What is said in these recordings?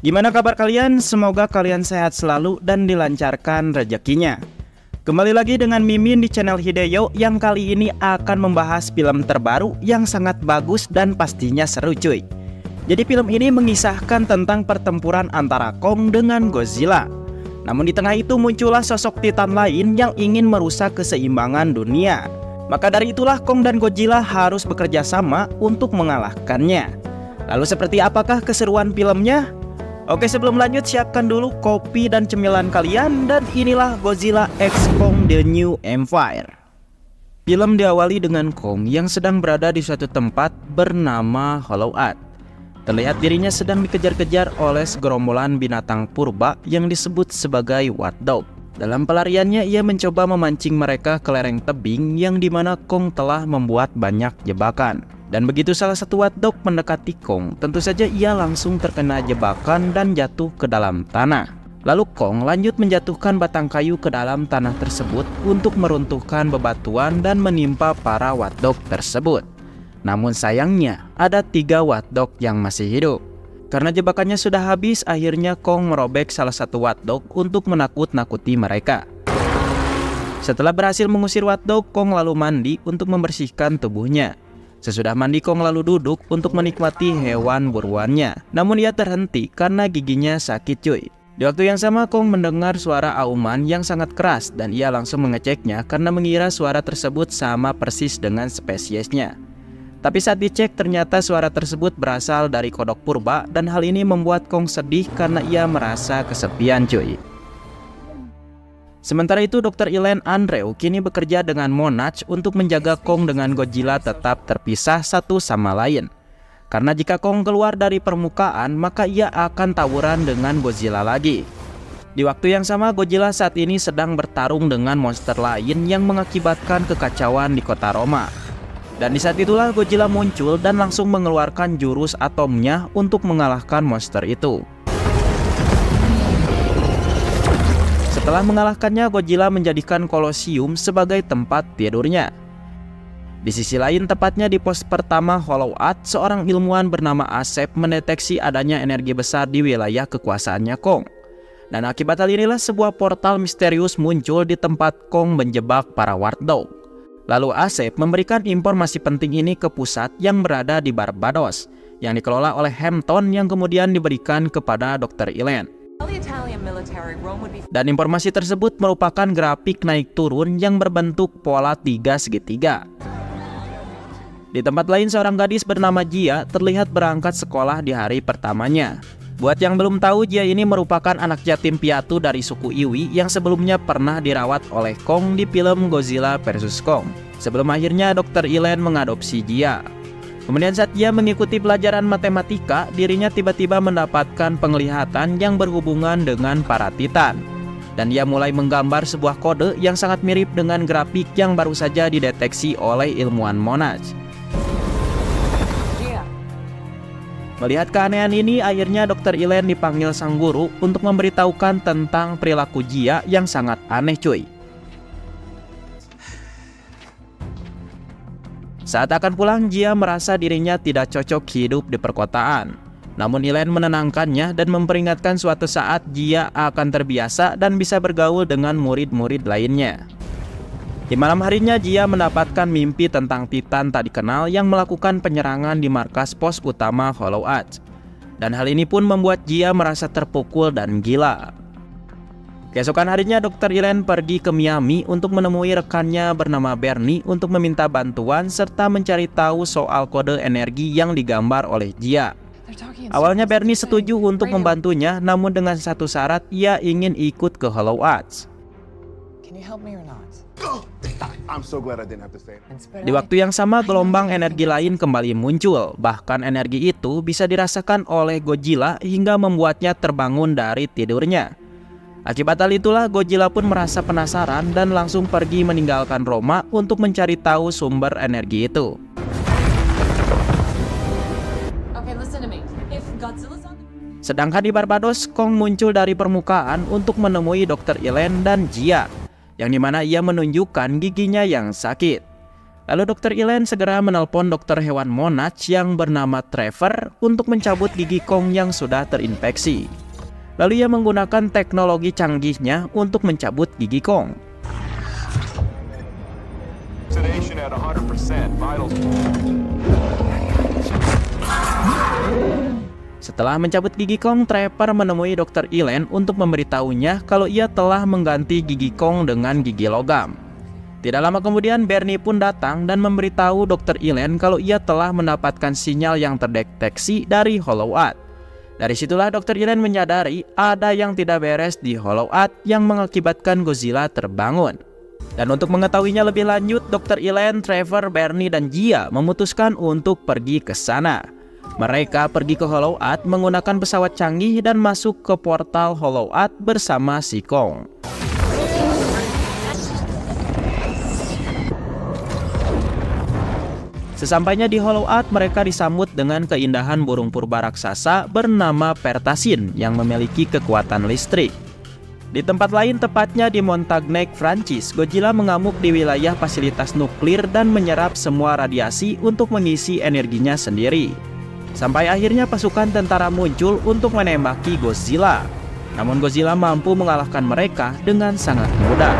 Gimana kabar kalian? Semoga kalian sehat selalu dan dilancarkan rezekinya. Kembali lagi dengan Mimin di channel Hideo yang kali ini akan membahas film terbaru yang sangat bagus dan pastinya seru cuy. Jadi film ini mengisahkan tentang pertempuran antara Kong dengan Godzilla. Namun di tengah itu muncullah sosok Titan lain yang ingin merusak keseimbangan dunia. Maka dari itulah Kong dan Godzilla harus bekerja sama untuk mengalahkannya. Lalu seperti apakah keseruan filmnya? Oke, sebelum lanjut siapkan dulu kopi dan cemilan kalian, dan inilah Godzilla X Kong The New Empire. Film diawali dengan Kong yang sedang berada di suatu tempat bernama Hollow Earth. Terlihat dirinya sedang dikejar-kejar oleh segerombolan binatang purba yang disebut sebagai Watdog. Dalam pelariannya ia mencoba memancing mereka ke lereng tebing yang dimana Kong telah membuat banyak jebakan. Dan begitu salah satu Watdog mendekati Kong, tentu saja ia langsung terkena jebakan dan jatuh ke dalam tanah. Lalu Kong lanjut menjatuhkan batang kayu ke dalam tanah tersebut untuk meruntuhkan bebatuan dan menimpa para Watdog tersebut. Namun sayangnya ada 3 Watdog yang masih hidup. Karena jebakannya sudah habis, akhirnya Kong merobek salah satu Watdog untuk menakut-nakuti mereka. Setelah berhasil mengusir Watdog, Kong lalu mandi untuk membersihkan tubuhnya. Sesudah mandi, Kong lalu duduk untuk menikmati hewan buruannya. Namun ia terhenti karena giginya sakit cuy. Di waktu yang sama Kong mendengar suara auman yang sangat keras dan ia langsung mengeceknya karena mengira suara tersebut sama persis dengan spesiesnya. Tapi saat dicek ternyata suara tersebut berasal dari kodok purba dan hal ini membuat Kong sedih karena ia merasa kesepian cuy. Sementara itu Dr. Elaine Andrew kini bekerja dengan Monarch untuk menjaga Kong dengan Godzilla tetap terpisah satu sama lain. Karena jika Kong keluar dari permukaan maka ia akan tawuran dengan Godzilla lagi. Di waktu yang sama Godzilla saat ini sedang bertarung dengan monster lain yang mengakibatkan kekacauan di kota Roma. Dan di saat itulah Godzilla muncul dan langsung mengeluarkan jurus atomnya untuk mengalahkan monster itu. Setelah mengalahkannya, Godzilla menjadikan Kolosium sebagai tempat tidurnya. Di sisi lain, tepatnya di pos pertama Hollow Earth, seorang ilmuwan bernama Asep mendeteksi adanya energi besar di wilayah kekuasaannya Kong. Dan akibat hal inilah sebuah portal misterius muncul di tempat Kong menjebak para Watdog. Lalu Asep memberikan informasi penting ini ke pusat yang berada di Barbados, yang dikelola oleh Hampton yang kemudian diberikan kepada Dr. Elaine. Dan informasi tersebut merupakan grafik naik turun yang berbentuk pola 3 segitiga. Di tempat lain seorang gadis bernama Jia terlihat berangkat sekolah di hari pertamanya. Buat yang belum tahu, Jia ini merupakan anak yatim piatu dari suku Iwi yang sebelumnya pernah dirawat oleh Kong di film Godzilla vs Kong. Sebelum akhirnya Dr. Elaine mengadopsi Jia. Kemudian saat dia mengikuti pelajaran matematika, dirinya tiba-tiba mendapatkan penglihatan yang berhubungan dengan para Titan. Dan dia mulai menggambar sebuah kode yang sangat mirip dengan grafik yang baru saja dideteksi oleh ilmuwan Monarch. Melihat keanehan ini, akhirnya Dr. Elaine dipanggil sang guru untuk memberitahukan tentang perilaku Jia yang sangat aneh cuy. Saat akan pulang, Jia merasa dirinya tidak cocok hidup di perkotaan. Namun Elaine menenangkannya dan memperingatkan suatu saat Jia akan terbiasa dan bisa bergaul dengan murid-murid lainnya. Di malam harinya Jia mendapatkan mimpi tentang Titan tak dikenal yang melakukan penyerangan di markas pos utama Hollow Earth. Dan hal ini pun membuat Jia merasa terpukul dan gila. Keesokan harinya Dr. Elaine pergi ke Miami untuk menemui rekannya bernama Bernie untuk meminta bantuan serta mencari tahu soal kode energi yang digambar oleh Jia. Awalnya Bernie setuju untuk membantunya, namun dengan satu syarat, ia ingin ikut ke Hollow Earth. Di waktu yang sama gelombang energi lain kembali muncul, bahkan energi itu bisa dirasakan oleh Godzilla hingga membuatnya terbangun dari tidurnya. Akibat hal itulah Godzilla pun merasa penasaran dan langsung pergi meninggalkan Roma untuk mencari tahu sumber energi itu. listen to me. If Godzilla's on the... Sedangkan di Barbados, Kong muncul dari permukaan untuk menemui Dr. Elaine dan Jia, yang dimana ia menunjukkan giginya yang sakit. Lalu Dr. Elaine segera menelpon dokter hewan Monarch yang bernama Trevor untuk mencabut gigi Kong yang sudah terinfeksi. Lalu ia menggunakan teknologi canggihnya untuk mencabut gigi Kong. At 100%, vitals. Setelah mencabut gigi Kong, Trevor menemui Dr. Elaine untuk memberitahunya kalau ia telah mengganti gigi Kong dengan gigi logam. Tidak lama kemudian, Bernie pun datang dan memberitahu Dr. Elaine kalau ia telah mendapatkan sinyal yang terdeteksi dari Hollow Earth. Dari situlah Dr. Elaine menyadari ada yang tidak beres di Hollow Earth yang mengakibatkan Godzilla terbangun. Dan untuk mengetahuinya lebih lanjut, Dr. Elaine, Trevor, Bernie, dan Jia memutuskan untuk pergi ke sana. Mereka pergi ke Hollow Earth menggunakan pesawat canggih dan masuk ke portal Hollow Earth bersama si Kong. Sesampainya di Hollow Earth, mereka disambut dengan keindahan burung purba raksasa bernama Pertasin yang memiliki kekuatan listrik. Di tempat lain, tepatnya di Montagnec, Prancis, Godzilla mengamuk di wilayah fasilitas nuklir dan menyerap semua radiasi untuk mengisi energinya sendiri. Sampai akhirnya pasukan tentara muncul untuk menembaki Godzilla. Namun Godzilla mampu mengalahkan mereka dengan sangat mudah.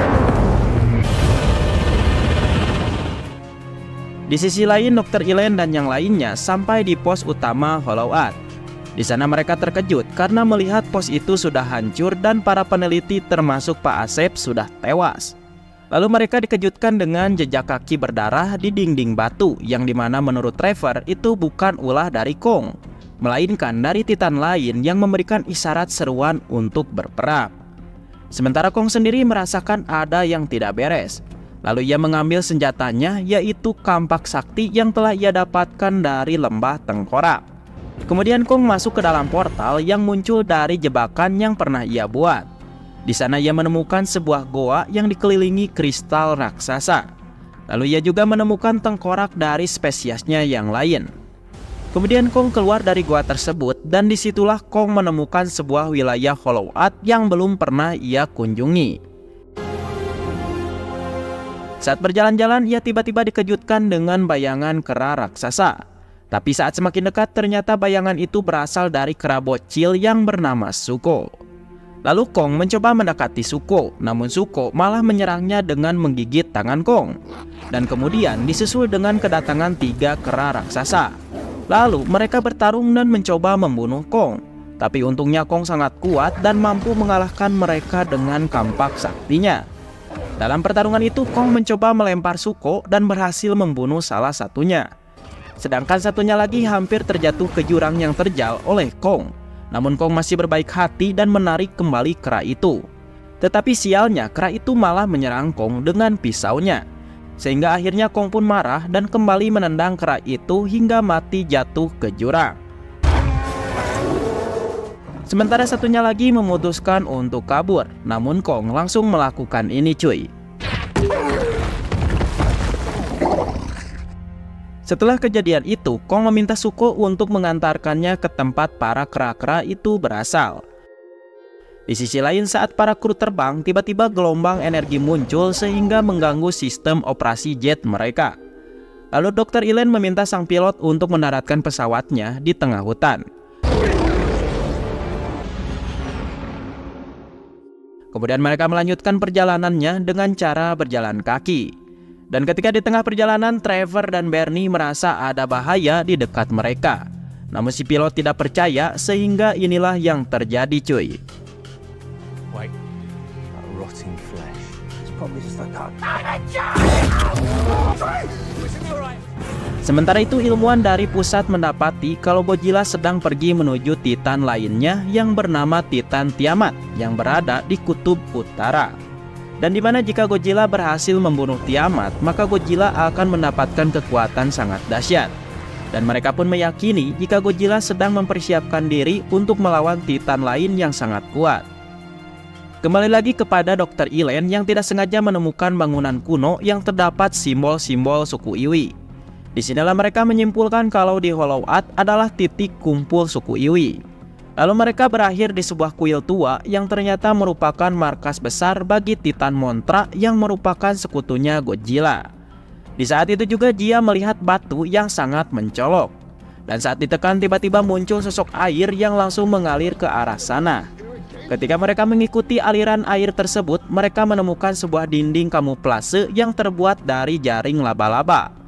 Di sisi lain, Dr. Elaine dan yang lainnya sampai di pos utama Hollow Earth. Di sana mereka terkejut karena melihat pos itu sudah hancur dan para peneliti termasuk Pak Asep sudah tewas. Lalu mereka dikejutkan dengan jejak kaki berdarah di dinding batu yang dimana menurut Trevor itu bukan ulah dari Kong, melainkan dari Titan lain yang memberikan isyarat seruan untuk berperang. Sementara Kong sendiri merasakan ada yang tidak beres. Lalu ia mengambil senjatanya, yaitu kampak sakti yang telah ia dapatkan dari lembah tengkorak. Kemudian Kong masuk ke dalam portal yang muncul dari jebakan yang pernah ia buat. Di sana ia menemukan sebuah goa yang dikelilingi kristal raksasa. Lalu ia juga menemukan tengkorak dari spesiesnya yang lain. Kemudian Kong keluar dari goa tersebut dan disitulah Kong menemukan sebuah wilayah Hollow Earth yang belum pernah ia kunjungi. Saat berjalan-jalan, ia tiba-tiba dikejutkan dengan bayangan kera raksasa. Tapi saat semakin dekat, ternyata bayangan itu berasal dari kera bocil yang bernama Zuko. Lalu Kong mencoba mendekati Zuko, namun Zuko malah menyerangnya dengan menggigit tangan Kong. Dan kemudian disusul dengan kedatangan 3 kera raksasa. Lalu mereka bertarung dan mencoba membunuh Kong. Tapi untungnya Kong sangat kuat dan mampu mengalahkan mereka dengan kampak saktinya. Dalam pertarungan itu, Kong mencoba melempar Zuko dan berhasil membunuh salah satunya. Sedangkan satunya lagi hampir terjatuh ke jurang yang terjal oleh Kong. Namun Kong masih berbaik hati dan menarik kembali kera itu. Tetapi sialnya, kera itu malah menyerang Kong dengan pisaunya. Sehingga akhirnya Kong pun marah dan kembali menendang kera itu hingga mati jatuh ke jurang. Sementara satunya lagi memutuskan untuk kabur, namun Kong langsung melakukan ini cuy. Setelah kejadian itu, Kong meminta Zuko untuk mengantarkannya ke tempat para kera-kera itu berasal. Di sisi lain, saat para kru terbang, tiba-tiba gelombang energi muncul sehingga mengganggu sistem operasi jet mereka. Lalu Dr. Elaine meminta sang pilot untuk mendaratkan pesawatnya di tengah hutan. Kemudian mereka melanjutkan perjalanannya dengan cara berjalan kaki. Dan ketika di tengah perjalanan, Trevor dan Bernie merasa ada bahaya di dekat mereka. Namun si pilot tidak percaya sehingga inilah yang terjadi cuy. Like rotting flesh. It's probably just a cut. Sementara itu, ilmuwan dari pusat mendapati kalau Godzilla sedang pergi menuju Titan lainnya yang bernama Titan Tiamat yang berada di kutub utara. Dan dimana jika Godzilla berhasil membunuh Tiamat, maka Godzilla akan mendapatkan kekuatan sangat dahsyat. Dan mereka pun meyakini jika Godzilla sedang mempersiapkan diri untuk melawan Titan lain yang sangat kuat. Kembali lagi kepada Dr. Elaine yang tidak sengaja menemukan bangunan kuno yang terdapat simbol-simbol suku Iwi. Disinilah mereka menyimpulkan kalau di Hollow Earth adalah titik kumpul suku Iwi. Lalu mereka berakhir di sebuah kuil tua yang ternyata merupakan markas besar bagi Titan Mothra yang merupakan sekutunya Godzilla. Di saat itu juga Jia melihat batu yang sangat mencolok. Dan saat ditekan tiba-tiba muncul sosok air yang langsung mengalir ke arah sana. Ketika mereka mengikuti aliran air tersebut, mereka menemukan sebuah dinding kamuflase yang terbuat dari jaring laba-laba.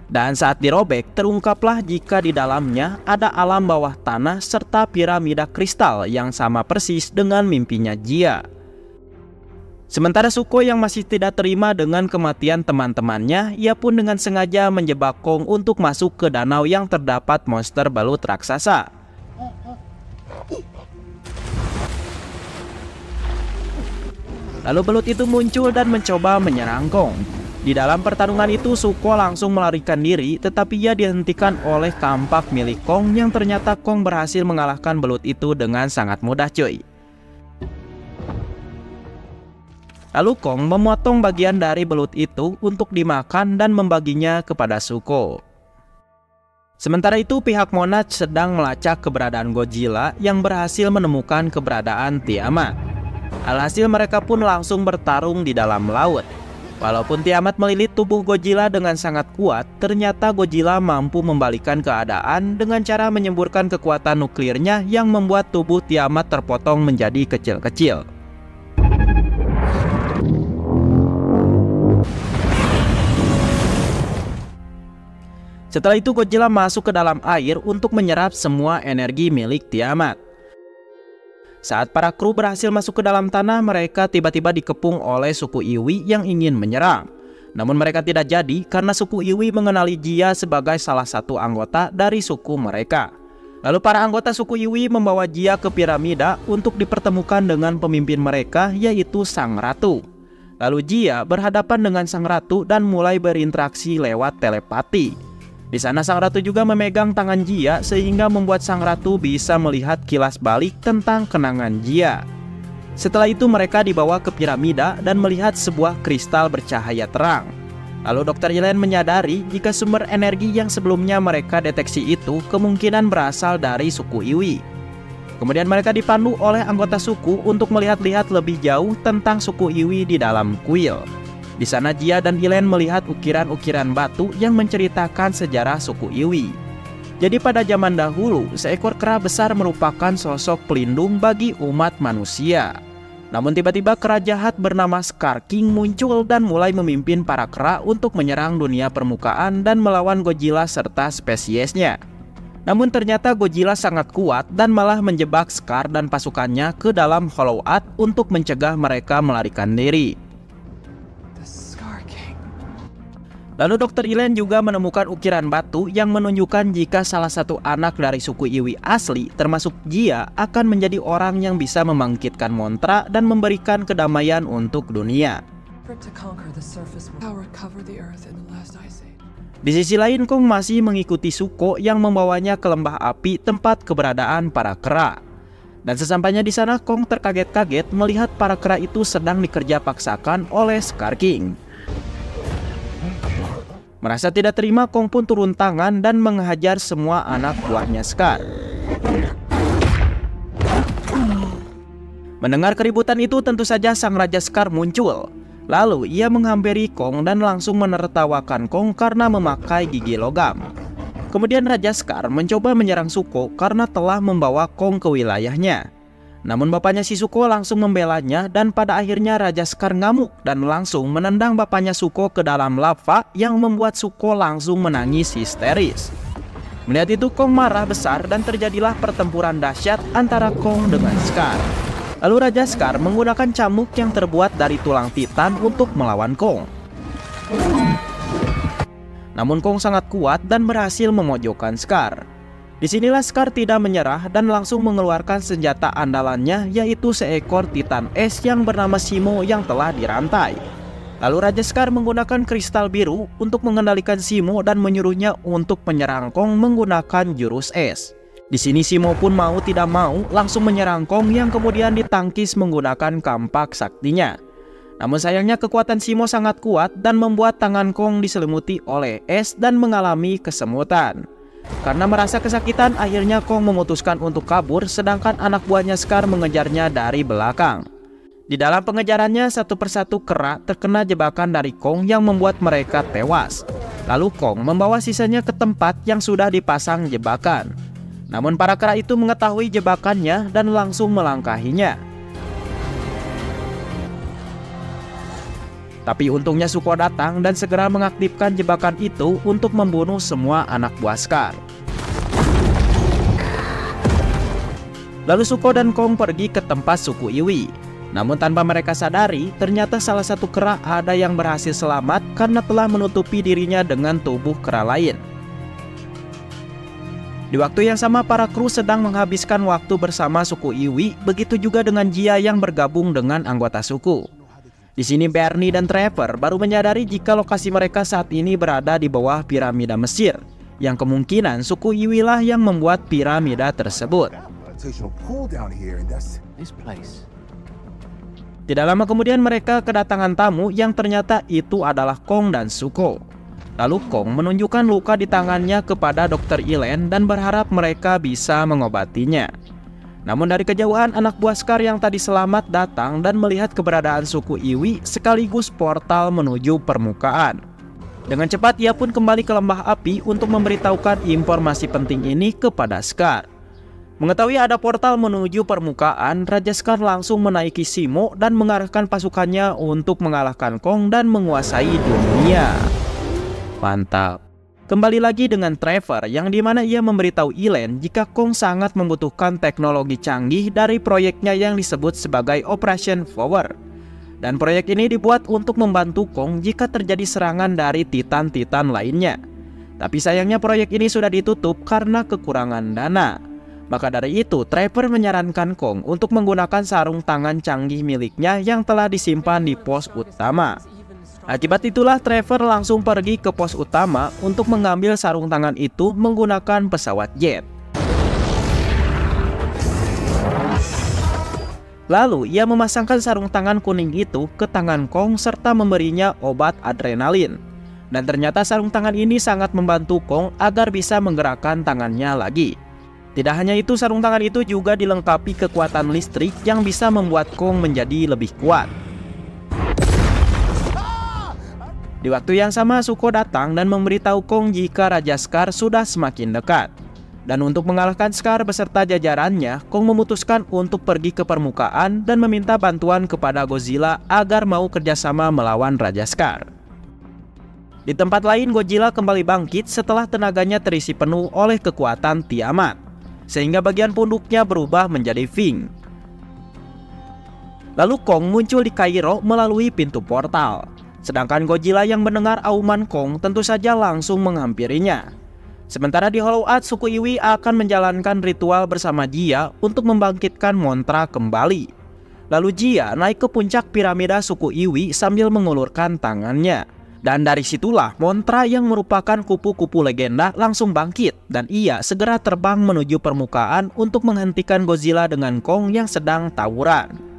Dan saat dirobek, terungkaplah jika di dalamnya ada alam bawah tanah serta piramida kristal yang sama persis dengan mimpinya Jia. Sementara Zuko yang masih tidak terima dengan kematian teman-temannya, ia pun dengan sengaja menjebak Kong untuk masuk ke danau yang terdapat monster balut raksasa. Lalu belut itu muncul dan mencoba menyerang Kong. Di dalam pertarungan itu Zuko langsung melarikan diri, tetapi ia dihentikan oleh kampak milik Kong yang ternyata Kong berhasil mengalahkan belut itu dengan sangat mudah cuy. Lalu Kong memotong bagian dari belut itu untuk dimakan dan membaginya kepada Zuko. Sementara itu pihak Monarch sedang melacak keberadaan Godzilla yang berhasil menemukan keberadaan Tiamat. Alhasil mereka pun langsung bertarung di dalam laut. Walaupun Tiamat melilit tubuh Godzilla dengan sangat kuat, ternyata Godzilla mampu membalikan keadaan dengan cara menyemburkan kekuatan nuklirnya yang membuat tubuh Tiamat terpotong menjadi kecil-kecil. Setelah itu Godzilla masuk ke dalam air untuk menyerap semua energi milik Tiamat. Saat para kru berhasil masuk ke dalam tanah, mereka tiba-tiba dikepung oleh suku Iwi yang ingin menyerang. Namun mereka tidak jadi karena suku Iwi mengenali Jia sebagai salah satu anggota dari suku mereka. Lalu para anggota suku Iwi membawa Jia ke piramida untuk dipertemukan dengan pemimpin mereka, yaitu Sang Ratu. Lalu Jia berhadapan dengan Sang Ratu dan mulai berinteraksi lewat telepati. Di sana Sang Ratu juga memegang tangan Jia sehingga membuat Sang Ratu bisa melihat kilas balik tentang kenangan Jia. Setelah itu mereka dibawa ke piramida dan melihat sebuah kristal bercahaya terang. Lalu Dr. Yelena menyadari jika sumber energi yang sebelumnya mereka deteksi itu kemungkinan berasal dari suku Iwi. Kemudian mereka dipandu oleh anggota suku untuk melihat-lihat lebih jauh tentang suku Iwi di dalam kuil. Di sana Jia dan Yelena melihat ukiran-ukiran batu yang menceritakan sejarah suku Iwi. Jadi pada zaman dahulu, seekor kera besar merupakan sosok pelindung bagi umat manusia. Namun tiba-tiba kera jahat bernama Scar King muncul dan mulai memimpin para kera untuk menyerang dunia permukaan dan melawan Godzilla serta spesiesnya. Namun ternyata Godzilla sangat kuat dan malah menjebak Scar dan pasukannya ke dalam Hollow Earth untuk mencegah mereka melarikan diri. Lalu Dr. Yelena juga menemukan ukiran batu yang menunjukkan jika salah satu anak dari suku Iwi asli termasuk Jia akan menjadi orang yang bisa membangkitkan Mothra dan memberikan kedamaian untuk dunia. Di sisi lain Kong masih mengikuti Zuko yang membawanya ke lembah api tempat keberadaan para kera. Dan sesampainya di sana Kong terkaget-kaget melihat para kera itu sedang dikerja paksakan oleh Scar King. Merasa tidak terima, Kong pun turun tangan dan menghajar semua anak buahnya Scar. Mendengar keributan itu tentu saja Sang Raja Scar muncul. Lalu ia menghampiri Kong dan langsung menertawakan Kong karena memakai gigi logam. Kemudian Raja Scar mencoba menyerang Zuko karena telah membawa Kong ke wilayahnya. Namun bapaknya si Zuko langsung membelanya dan pada akhirnya Raja Scar ngamuk dan langsung menendang bapaknya Zuko ke dalam lava yang membuat Zuko langsung menangis histeris. Melihat itu Kong marah besar dan terjadilah pertempuran dahsyat antara Kong dengan Scar. Lalu Raja Scar menggunakan cambuk yang terbuat dari tulang titan untuk melawan Kong. Namun Kong sangat kuat dan berhasil memojokkan Scar. Disinilah Scar tidak menyerah dan langsung mengeluarkan senjata andalannya, yaitu seekor titan es yang bernama Simo yang telah dirantai. Lalu Raja Scar menggunakan kristal biru untuk mengendalikan Simo dan menyuruhnya untuk menyerang Kong menggunakan jurus es. Di sini Simo pun mau tidak mau langsung menyerang Kong yang kemudian ditangkis menggunakan kampak saktinya. Namun sayangnya kekuatan Simo sangat kuat dan membuat tangan Kong diselimuti oleh es dan mengalami kesemutan. Karena merasa kesakitan, akhirnya Kong memutuskan untuk kabur, sedangkan anak buahnya Scar mengejarnya dari belakang. Di dalam pengejarannya, satu persatu kera terkena jebakan dari Kong yang membuat mereka tewas. Lalu Kong membawa sisanya ke tempat yang sudah dipasang jebakan. Namun para kera itu mengetahui jebakannya dan langsung melangkahinya. Tapi untungnya Zuko datang dan segera mengaktifkan jebakan itu untuk membunuh semua anak buah Scar. Lalu Zuko dan Kong pergi ke tempat suku Iwi. Namun tanpa mereka sadari, ternyata salah satu kera ada yang berhasil selamat karena telah menutupi dirinya dengan tubuh kera lain. Di waktu yang sama, para kru sedang menghabiskan waktu bersama suku Iwi, begitu juga dengan Jia yang bergabung dengan anggota suku. Di sini Bernie dan Trevor baru menyadari jika lokasi mereka saat ini berada di bawah piramida Mesir, yang kemungkinan suku Iwi lah yang membuat piramida tersebut. This place. Tidak lama kemudian mereka kedatangan tamu yang ternyata itu adalah Kong dan Zuko. Lalu Kong menunjukkan luka di tangannya kepada Dr. Ilen dan berharap mereka bisa mengobatinya. Namun dari kejauhan anak buah Scar yang tadi selamat datang dan melihat keberadaan suku Iwi sekaligus portal menuju permukaan. Dengan cepat ia pun kembali ke lembah api untuk memberitahukan informasi penting ini kepada Scar. Mengetahui ada portal menuju permukaan, Raja Scar langsung menaiki Simo dan mengarahkan pasukannya untuk mengalahkan Kong dan menguasai dunia. Mantap. Kembali lagi dengan Trevor yang dimana ia memberitahu Ilen jika Kong sangat membutuhkan teknologi canggih dari proyeknya yang disebut sebagai Operation Flower. Dan proyek ini dibuat untuk membantu Kong jika terjadi serangan dari titan-titan lainnya. Tapi sayangnya proyek ini sudah ditutup karena kekurangan dana. Maka dari itu, Trevor menyarankan Kong untuk menggunakan sarung tangan canggih miliknya yang telah disimpan di pos utama. Akibat itulah Trevor langsung pergi ke pos utama untuk mengambil sarung tangan itu menggunakan pesawat jet. Lalu ia memasangkan sarung tangan kuning itu ke tangan Kong serta memberinya obat adrenalin. Dan ternyata sarung tangan ini sangat membantu Kong agar bisa menggerakkan tangannya lagi. Tidak hanya itu, sarung tangan itu juga dilengkapi kekuatan listrik yang bisa membuat Kong menjadi lebih kuat. Di waktu yang sama, Zuko datang dan memberitahu Kong jika Raja Scar sudah semakin dekat. Dan untuk mengalahkan Scar beserta jajarannya, Kong memutuskan untuk pergi ke permukaan dan meminta bantuan kepada Godzilla agar mau kerjasama melawan Raja Scar. Di tempat lain, Godzilla kembali bangkit setelah tenaganya terisi penuh oleh kekuatan Tiamat, sehingga bagian punduknya berubah menjadi Ving. Lalu Kong muncul di Kairo melalui pintu portal. Sedangkan Godzilla yang mendengar auman Kong tentu saja langsung menghampirinya. Sementara di Hollow Earth, suku Iwi akan menjalankan ritual bersama Jia untuk membangkitkan Montra kembali. Lalu Jia naik ke puncak piramida suku Iwi sambil mengulurkan tangannya. Dan dari situlah Montra yang merupakan kupu-kupu legenda langsung bangkit dan ia segera terbang menuju permukaan untuk menghentikan Godzilla dengan Kong yang sedang tawuran.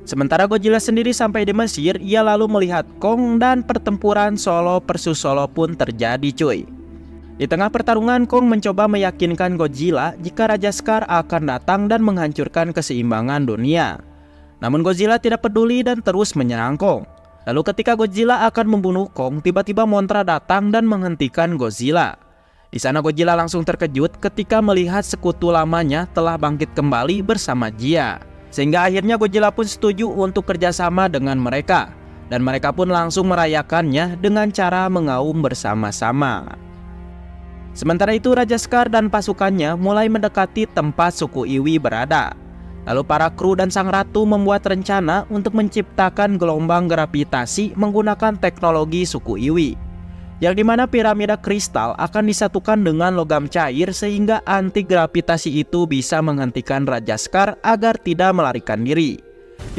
Sementara Godzilla sendiri sampai di Mesir, ia lalu melihat Kong dan pertempuran Solo versus Solo pun terjadi cuy. Di tengah pertarungan, Kong mencoba meyakinkan Godzilla jika Raja Scar akan datang dan menghancurkan keseimbangan dunia. Namun Godzilla tidak peduli dan terus menyerang Kong. Lalu ketika Godzilla akan membunuh Kong, tiba-tiba Montra datang dan menghentikan Godzilla. Di sana Godzilla langsung terkejut ketika melihat sekutu lamanya telah bangkit kembali bersama Jia. Sehingga akhirnya Godzilla pun setuju untuk kerjasama dengan mereka. Dan mereka pun langsung merayakannya dengan cara mengaum bersama-sama. Sementara itu Raja Scar dan pasukannya mulai mendekati tempat suku Iwi berada. Lalu para kru dan sang ratu membuat rencana untuk menciptakan gelombang gravitasi menggunakan teknologi suku Iwi, yang dimana piramida kristal akan disatukan dengan logam cair sehingga anti gravitasi itu bisa menghentikan Raja Scar agar tidak melarikan diri.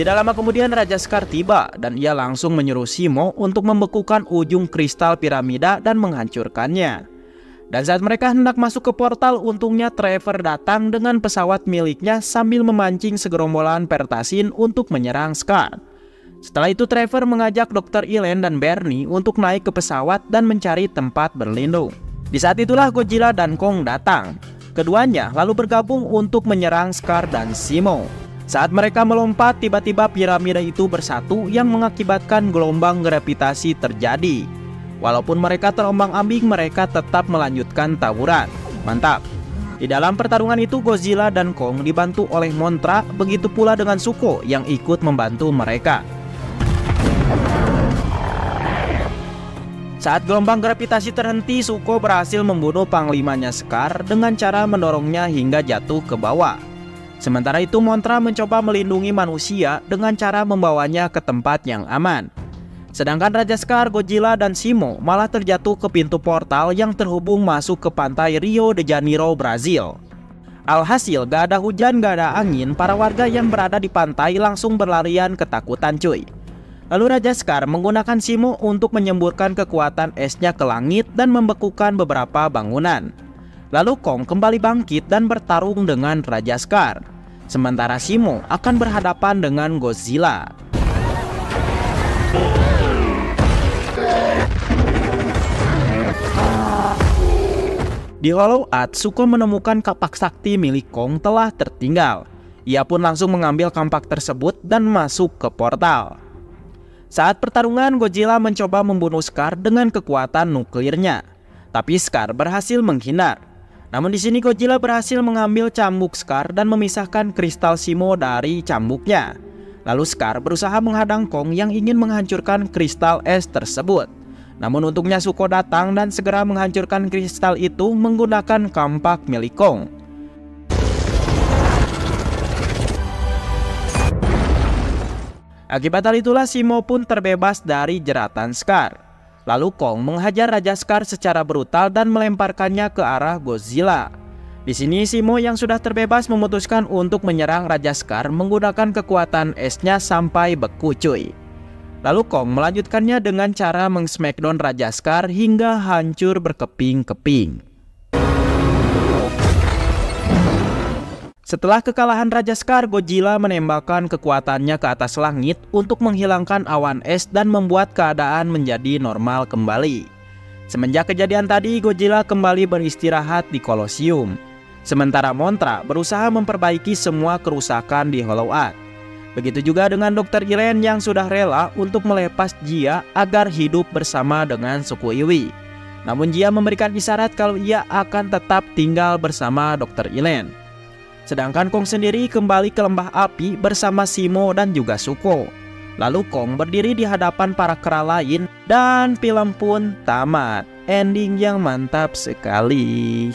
Tidak lama kemudian Raja Scar tiba dan ia langsung menyuruh Simo untuk membekukan ujung kristal piramida dan menghancurkannya. Dan saat mereka hendak masuk ke portal, untungnya Trevor datang dengan pesawat miliknya sambil memancing segerombolan Pertasin untuk menyerang Scar. Setelah itu Trevor mengajak Dr. Elaine dan Bernie untuk naik ke pesawat dan mencari tempat berlindung. Di saat itulah Godzilla dan Kong datang. Keduanya lalu bergabung untuk menyerang Scar dan Zemo. Saat mereka melompat, tiba-tiba piramida itu bersatu yang mengakibatkan gelombang gravitasi terjadi. Walaupun mereka terombang-ambing, mereka tetap melanjutkan tawuran. Mantap. Di dalam pertarungan itu Godzilla dan Kong dibantu oleh Mothra, begitu pula dengan Zuko yang ikut membantu mereka. Saat gelombang gravitasi terhenti, Zuko berhasil membunuh panglimanya Scar dengan cara mendorongnya hingga jatuh ke bawah. Sementara itu Mothra mencoba melindungi manusia dengan cara membawanya ke tempat yang aman. Sedangkan Raja Scar, Godzilla, dan Zemo malah terjatuh ke pintu portal yang terhubung masuk ke pantai Rio de Janeiro, Brazil. Alhasil gak ada hujan, gak ada angin, para warga yang berada di pantai langsung berlarian ketakutan cuy. Lalu Raja Scar menggunakan Zemo untuk menyemburkan kekuatan esnya ke langit dan membekukan beberapa bangunan. Lalu Kong kembali bangkit dan bertarung dengan Raja Scar. Sementara Zemo akan berhadapan dengan Godzilla. Di Hollow Earth, Zuko menemukan kapak sakti milik Kong telah tertinggal. Ia pun langsung mengambil kampak tersebut dan masuk ke portal. Saat pertarungan, Godzilla mencoba membunuh Scar dengan kekuatan nuklirnya, tapi Scar berhasil menghindar. Namun di sini Godzilla berhasil mengambil cambuk Scar dan memisahkan kristal Zemo dari cambuknya. Lalu Scar berusaha menghadang Kong yang ingin menghancurkan kristal es tersebut. Namun untungnya Zuko datang dan segera menghancurkan kristal itu menggunakan kampak milik Kong. Akibat hal itulah Zemo pun terbebas dari jeratan Scar. Lalu Kong menghajar Raja Scar secara brutal dan melemparkannya ke arah Godzilla. Di sini Zemo yang sudah terbebas memutuskan untuk menyerang Raja Scar menggunakan kekuatan esnya sampai beku cuy. Lalu Kong melanjutkannya dengan cara meng-smackdown Raja Scar hingga hancur berkeping-keping. Setelah kekalahan Raja Scar, Godzilla menembakkan kekuatannya ke atas langit untuk menghilangkan awan es dan membuat keadaan menjadi normal kembali. Semenjak kejadian tadi, Godzilla kembali beristirahat di Kolosium. Sementara Mothra berusaha memperbaiki semua kerusakan di Hollow Earth. Begitu juga dengan Dr. Elaine yang sudah rela untuk melepas Jia agar hidup bersama dengan suku Iwi. Namun Jia memberikan isyarat kalau ia akan tetap tinggal bersama Dr. Elaine. Sedangkan Kong sendiri kembali ke lembah api bersama Zemo dan juga Zuko. Lalu Kong berdiri di hadapan para kera lain dan film pun tamat. Ending yang mantap sekali.